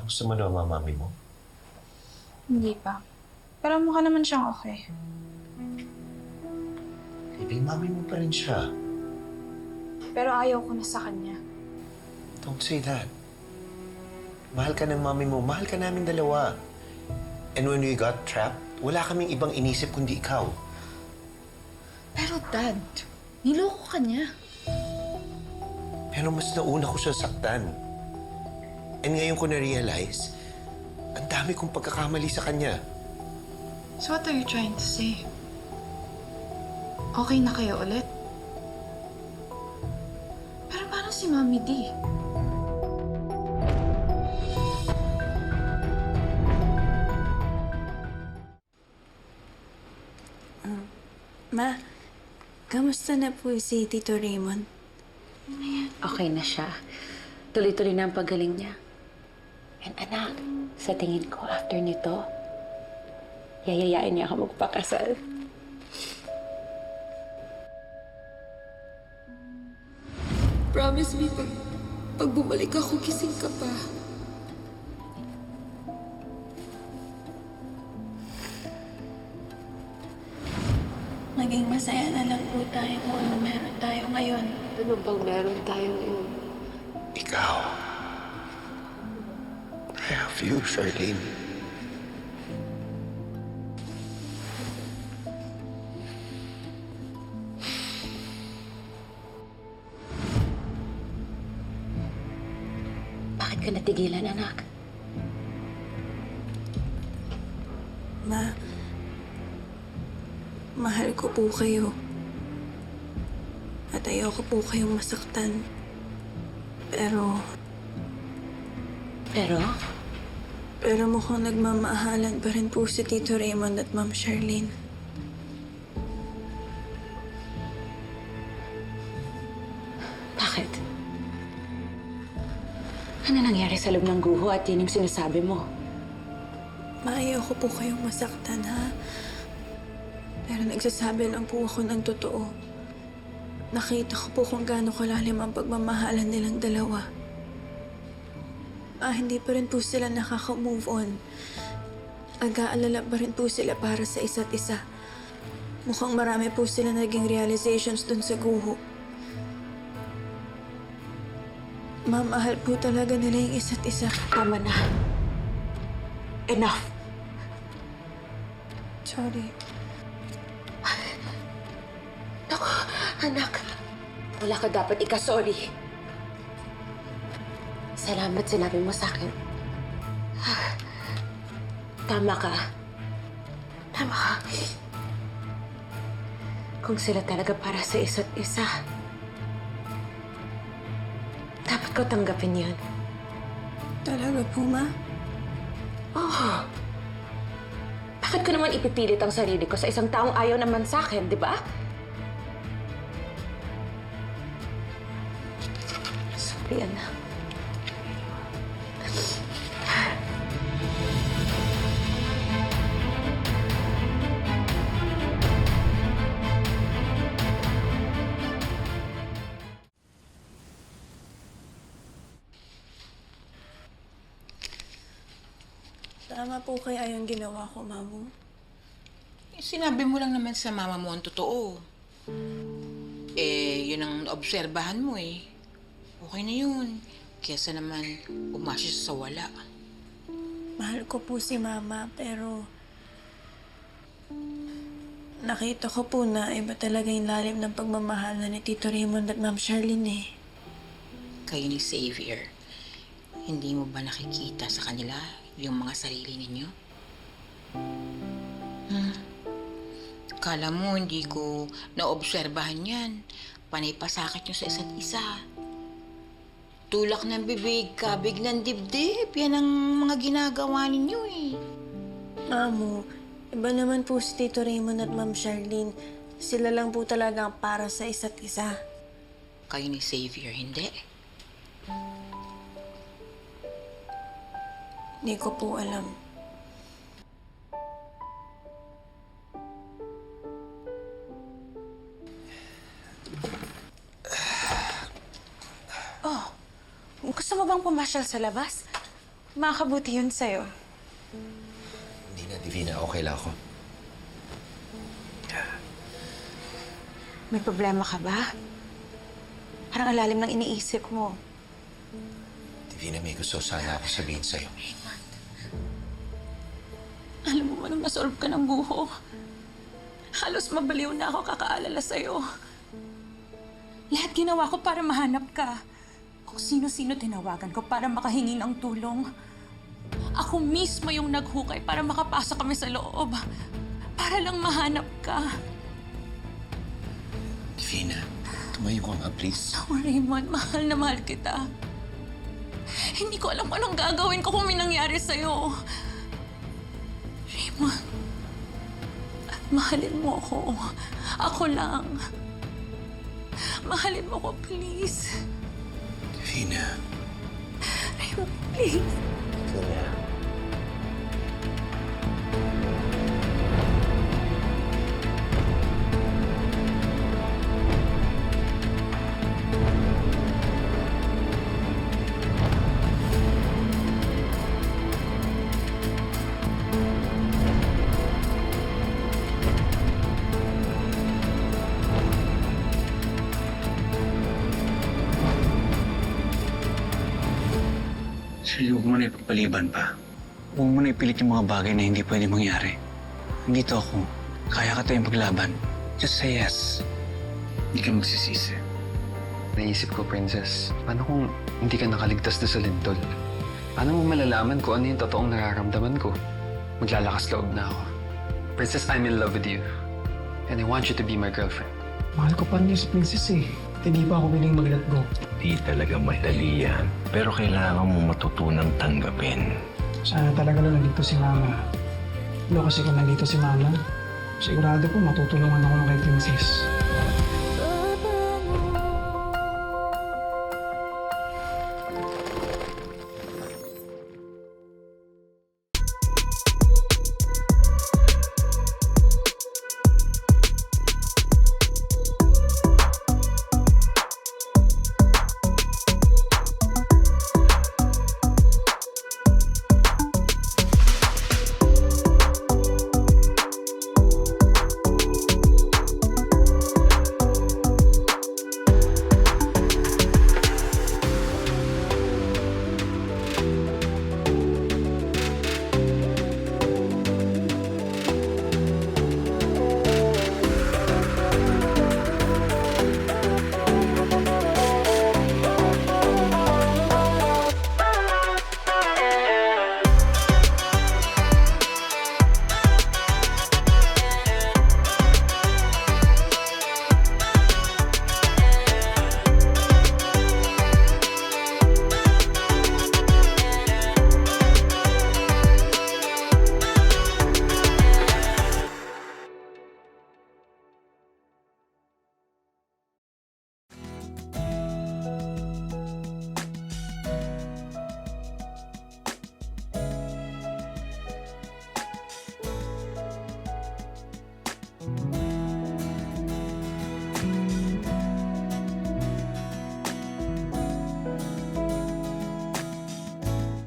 Gusto mo na mami mo? Hindi pa. Pero mukha naman siyang okay. Baby, mami mo pa rin siya. Pero ayaw ko na sa kanya. Don't say that. Mahal ka ng mami mo. Mahal ka namin dalawa. And when we got trapped, wala kaming ibang inisip kundi ikaw. Pero Dad, niloko ka niya. Pero mas nauna ko siya saktan. And ngayon ko na-realize, ang dami kong pagkakamali sa kanya. So what are you trying to say? Okay na kayo ulit? Pero paano si Mami D? Ma, kamusta na po si Tito Raymond? Okay na siya. Tuloy-tuloy na ang paggaling niya. And anak, sa tingin ko, after nito, yayayain niya ako magpakasal. Promise me, pag bumalik ako, gising ka pa. Maging masaya na lang po tayo kung ano meron tayo ngayon. Ano bang meron tayo ngayon? Ikaw. I love you, Charlene. Bakit ka natigilan, anak? Ma, mahal ko po kayo. At ayoko po kayong masaktan. Pero mukhang nagmamahalan pa rin po si Tito Raymond at Ma'am Charlene. Bakit? Ano nangyari sa loob ng guho at yun yung sinasabi mo? Ayoko po kayong masaktan, ha? Pero nagsasabi lang po ako ng totoo. Nakita ko po kung gaano kalalim ang pagmamahalan nilang dalawa. Hindi pa rin po sila nakaka-move on. Nag-aalala pa rin po sila para sa isa't isa. Mukhang marami po sila naging realizations dun sa guho. Mamahal po talaga nila yung isa't isa. Tama na. Enough. Sorry. Naku, anak. Wala ka dapat ika-sorry. Salamat sinabi mo sa akin. Tama ka. Tama ka. Kung sila talaga para sa isa't isa, dapat ko tanggapin yun. Talaga po, Ma? Oh. Bakit ko naman ipipilit ang sarili ko sa isang taong ayaw naman sa akin, di ba? Sorry, anak. Tama po kaya yung ginawa ko, Mamu. Sinabi mo lang naman sa mama mo ang totoo. Yun ang naobserbahan mo eh. Okay na yun. Kesa naman umasya sa wala. Mahal ko po si Mama, pero nakita ko po na iba talaga yung lalim ng pagmamahal na ni Tito Raymond at Ma'am Charlene eh. Kayo ni Xavier, hindi mo ba nakikita sa kanila yung mga sarili ninyo? Kala mo hindi ko naobserbahan yan. Panay pasakit nyo sa isa't isa. Tulak ng bibig, kabig ng dibdib. Yan ang mga ginagawa ninyo eh. Mamu, iba naman po si Tito Raymond at Ma'am Charlene. Sila lang po talaga ang para sa isa't isa. Kayo ni Xavier, hindi? Hindi ko po alam. Gusto mo bang pumasyal sa labas? Makakabuti yun sa'yo. Hindi na, Divina. Okay lang ako. May problema ka ba? Parang ang lalim ng iniisip mo. Divina, may gusto sana ako sabihin sa'yo. Alam mo ba nung nasolve ka ng buho? Halos mabaliw na ako kakaalala sa'yo. Lahat ginawa ko para mahanap ka. Kung sino-sino tinawagan ko para makahingi ng tulong. Ako mismo yung naghukay para makapasok kami sa loob. Para lang mahanap ka. Divina, tumayo ka nga, please. Oh, Raymond, mahal na mahal kita. Hindi ko alam anong gagawin ko kung may nangyari sa'yo. Raymond, at mahalin mo ako. Ako lang. Mahalin mo ko, please. Divina. Raymond, please. Divina. Sige, huwag mo na ipagpaliban pa. Huwag mo na ipilit yung mga bagay na hindi pwede mangyari. Nandito ako. Kaya ka tayong paglaban. Just say yes. Hindi ka magsisisi. Naisip ko, Princess, paano kung hindi ka nakaligtas doon sa lintol? Paano mo malalaman kung ano yung totoong nararamdaman ko? Maglalakas loob na ako. Princess, I'm in love with you. And I want you to be my girlfriend. Mahal ko pa niya si Princess eh. At hindi pa ako willing mag-let go. Di talaga madali yan. Pero kailangan mo matutunang tanggapin. Sana talaga na nandito si Mama. Kasi kung nandito si Mama, sigurado po matutulungan ako ng kay Princess.